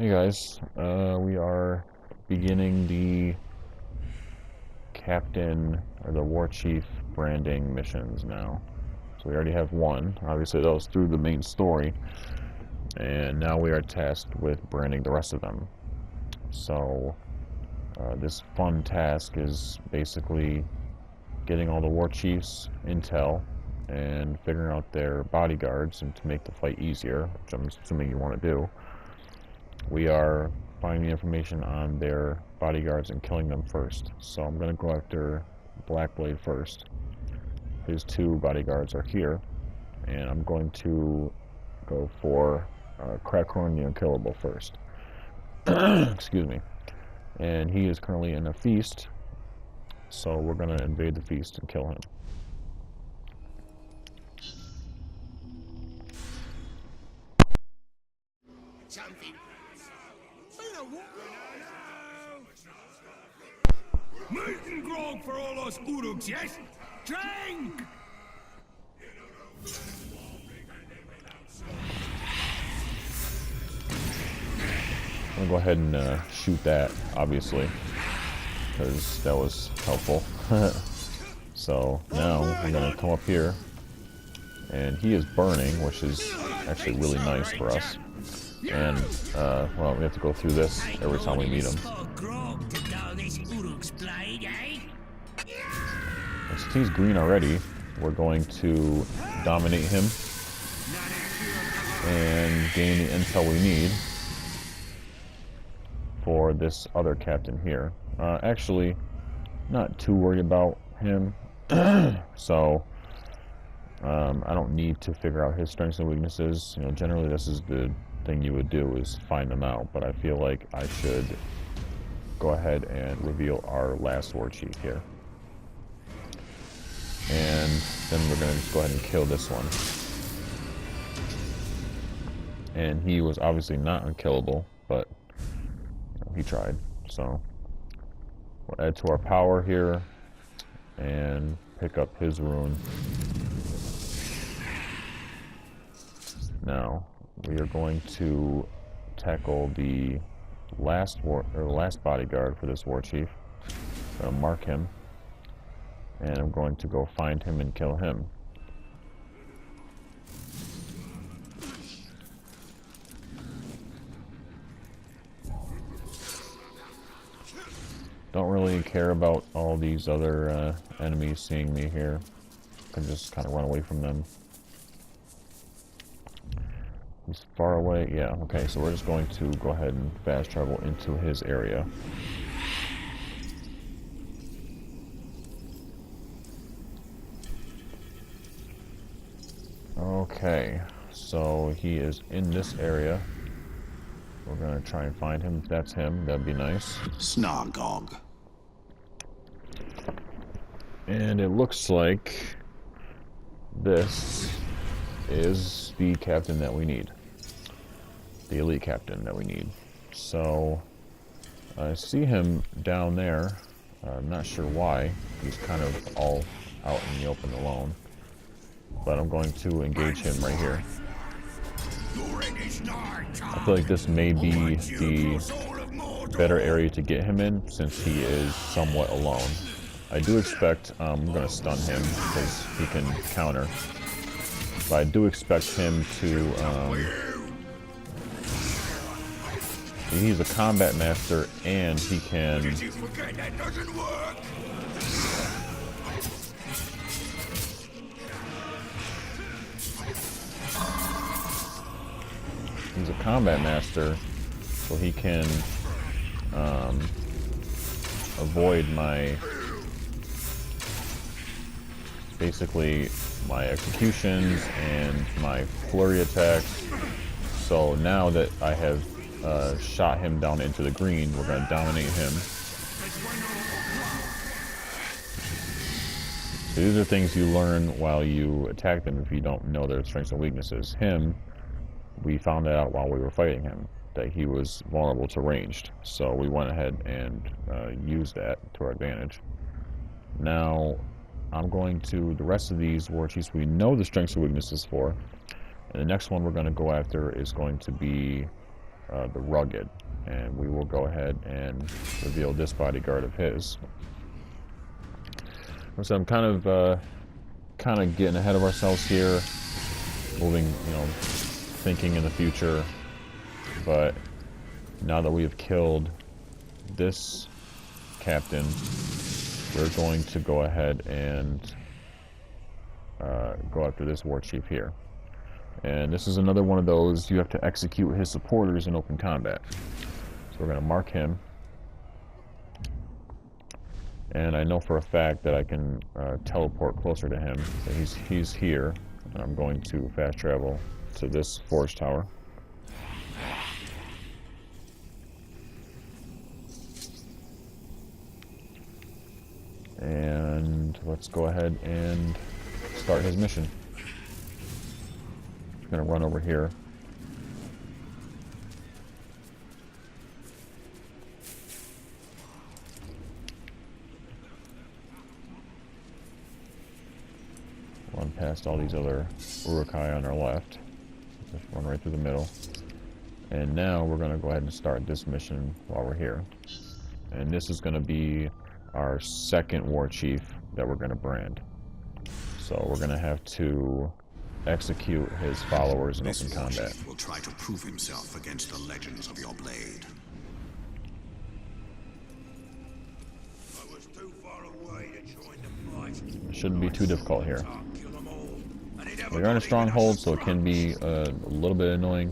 Hey guys, we are beginning the captain or the war chief branding missions now. So we already have one. Obviously that was through the main story, and now we are tasked with branding the rest of them. So this fun task is basically getting all the war chiefs intel and figuring out their bodyguards, and to make the fight easier, which I'm assuming you want to do, we are finding the information on their bodyguards and killing them first. So I'm going to go after Black-Blade first. His two bodyguards are here, and I'm going to go for Crackhorn the Unkillable first. Excuse me. And he is currently in a feast, so we're going to invade the feast and kill him. Meat and grog for all us uruks, yes? Drink! I'm going to go ahead and shoot that, obviously, because that was helpful. So now we're going to come up here, and he is burning, which is actually really nice for us. And, well, we have to go through this every time we meet him. Since he's green already, we're going to dominate him and gain the intel we need for this other captain here. Actually, not too worried about him. So I don't need to figure out his strengths and weaknesses. You know, generally this is the thing you would do, is find them out, but I feel like I should go ahead and reveal our last war chief here. And then we're going to just go ahead and kill this one. And he was obviously not unkillable, but you know, he tried. So we'll add to our power here and pick up his rune. Now we are going to tackle the last bodyguard for this war chief. I'm going to mark him, and I'm going to go find him and kill him. Don't really care about all these other enemies seeing me here. I can just kind of run away from them. He's far away. Yeah, okay, so we're just going to go ahead and fast travel into his area. Okay, so he is in this area. We're going to try and find him. If that's him, that'd be nice. Snargog. And it looks like this is the captain that we need. The elite captain that we need. So I see him down there. I'm not sure why. He's kind of all out in the open alone. But I'm going to engage him right here. I feel like this may be the better area to get him in, since he is somewhat alone. I do expect, I'm going to stun him because he can counter. But I do expect him to, he's a combat master, and he can... He's a combat master, so he can avoid my, basically, my executions and my flurry attacks. So now that I have shot him down into the green, we're going to dominate him. So these are things you learn while you attack them if you don't know their strengths and weaknesses. Him, we found out while we were fighting him that he was vulnerable to ranged, so we went ahead and used that to our advantage. Now I'm going to, the rest of these war chiefs we know the strengths and weaknesses for, and the next one we're going to go after is going to be the Rugged, and we will go ahead and reveal this bodyguard of his. So I'm kind of getting ahead of ourselves here, moving, thinking in the future. But now that we have killed this captain, we're going to go ahead and go after this warchief here. And this is another one of those, you have to execute his supporters in open combat. So we're going to mark him. And I know for a fact that I can teleport closer to him. So he's here. And I'm going to fast travel to this forge tower. And let's go ahead and start his mission. I'm going to run over here. Run past all these other Urukai on our left. Just run right through the middle. And now we're going to go ahead and start this mission while we're here. And this is going to be our second warchief that we're going to brand. So we're going to have to execute his followers in open combat. Will try to prove himself against the legends of your blade. I was too far away to join the fight. It shouldn't be too difficult here. We're in a stronghold, so it can be a little bit annoying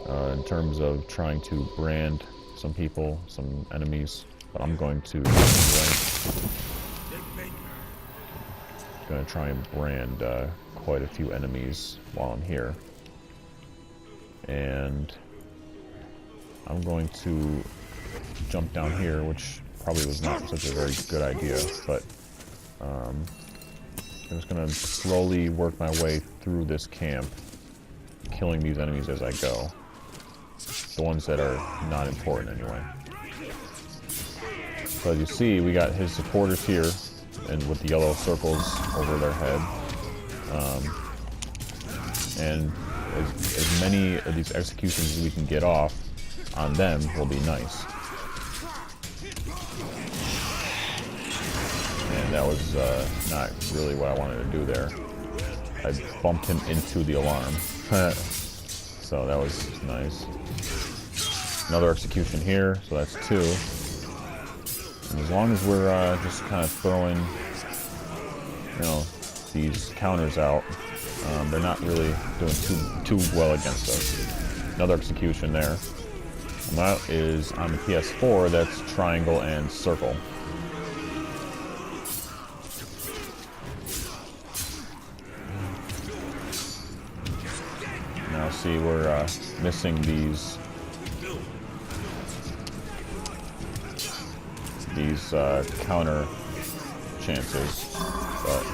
in terms of trying to brand some people, some enemies. But I'm going to try and brand quite a few enemies while I'm here. And I'm going to jump down here, which probably was not such a very good idea, but I'm just going to slowly work my way through this camp, killing these enemies as I go. The ones that are not important anyway. So as you see, we got his supporters here, and with the yellow circles over their head. And as many of these executions as we can get off on them will be nice. And that was not really what I wanted to do there. I bumped him into the alarm. So that was nice. Another execution here, so that's 2. And as long as we're just kind of throwing, these counters out, they're not really doing too well against us. Another execution there. And that is on the PS4. That's triangle and circle. Now see, we're missing these counter chances, but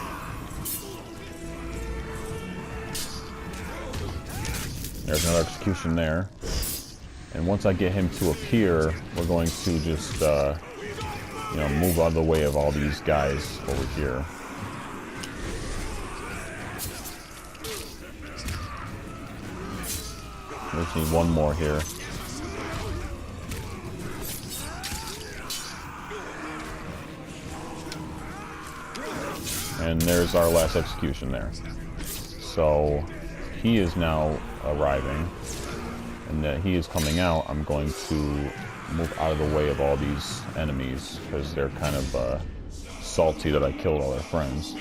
there's another execution there. And once I get him to appear, we're going to just move out of the way of all these guys over here. We just need one more here. And there's our last execution there. So he is now arriving, and that he is coming out. I'm going to move out of the way of all these enemies because they're kind of salty that I killed all their friends.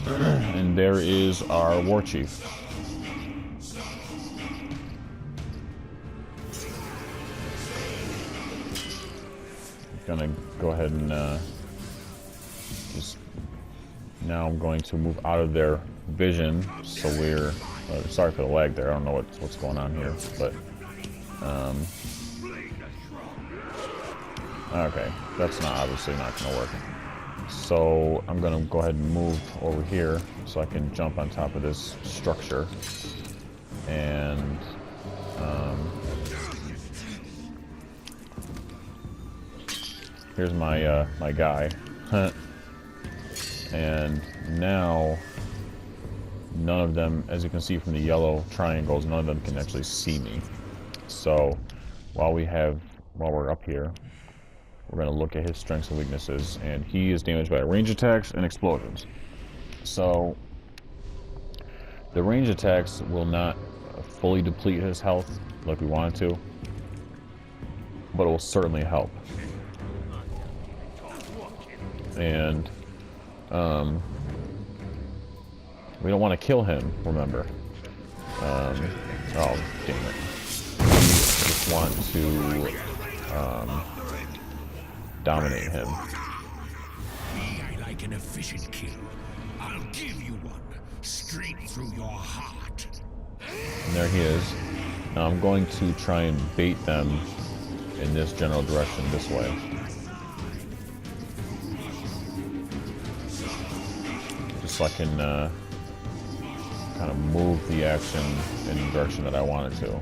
And there is our warchief. Gonna go ahead and just now I'm going to move out of their vision, so we're sorry for the lag there. I don't know what's going on here, but okay, that's obviously not going to work. So I'm going to go ahead and move over here so I can jump on top of this structure, and here's my my guy. And now none of them, as you can see from the yellow triangles, none of them can actually see me. So while we're up here, we're going to look at his strengths and weaknesses, and he is damaged by range attacks and explosions. So the range attacks will not fully deplete his health like we want it to, but it will certainly help. And we don't want to kill him, remember. Oh, damn it. We just want to dominate him. I like an efficient kill. I'll give you one, straight through your heart. And there he is. Now I'm going to try and bait them in this general direction, this way. Just so I can kind of move the action in the direction that I want it to.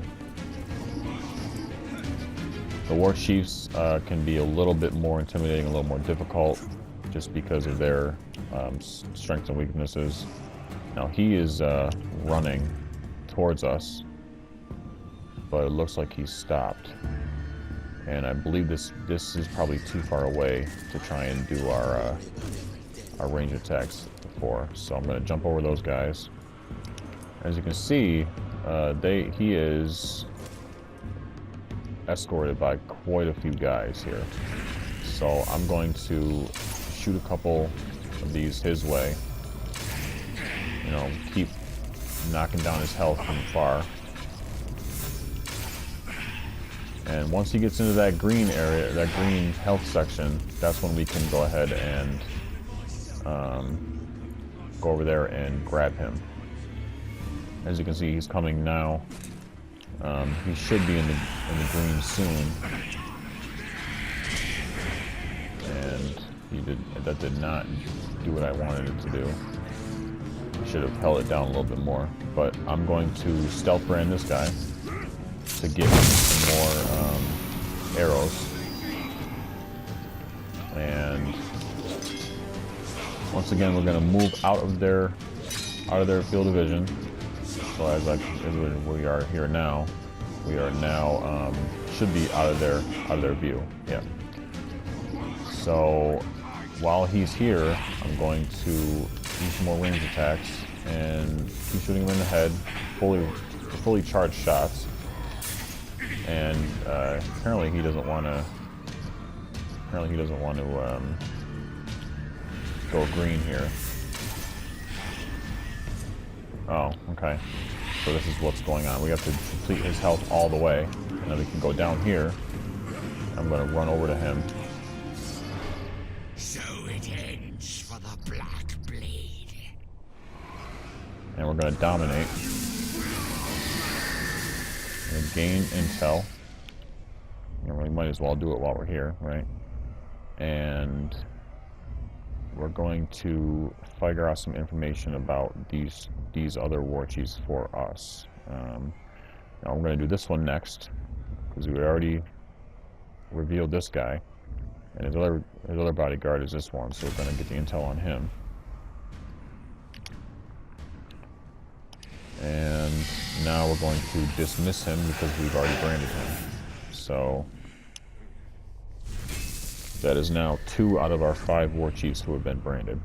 The warchiefs can be a little bit more intimidating, a little more difficult, just because of their strengths and weaknesses. Now he is running towards us, but it looks like he's stopped. And I believe this is probably too far away to try and do our range attacks before. So I'm going to jump over those guys. As you can see, he is escorted by quite a few guys here. So I'm going to shoot a couple of these his way. You know, keep knocking down his health from far. And once he gets into that green area, that green health section, that's when we can go ahead and go over there and grab him. As you can see, he's coming now. He should be in the green soon. And that did not do what I wanted it to do. I should have held it down a little bit more. But I'm going to stealth brand this guy to get some more arrows. And once again, we're going to move out of their field of vision. So as we are here now, we are now should be out of their view. Yeah. So while he's here, I'm going to use some more range attacks and keep shooting him in the head, fully charged shots. And apparently he doesn't want to. Go green here. Oh, okay. So this is what's going on. We have to deplete his health all the way, and then we can go down here. I'm going to run over to him. So it ends for the Black-Blade. And we're going to dominate. We're going to gain intel. You know, we might as well do it while we're here, right? And we're going to figure out some information about these other warchiefs for us. Now I'm going to do this one next, because we already revealed this guy, and his other bodyguard is this one, so we're going to get the intel on him. And now we're going to dismiss him because we've already branded him. So that is now 2 out of our 5 warchiefs who have been branded.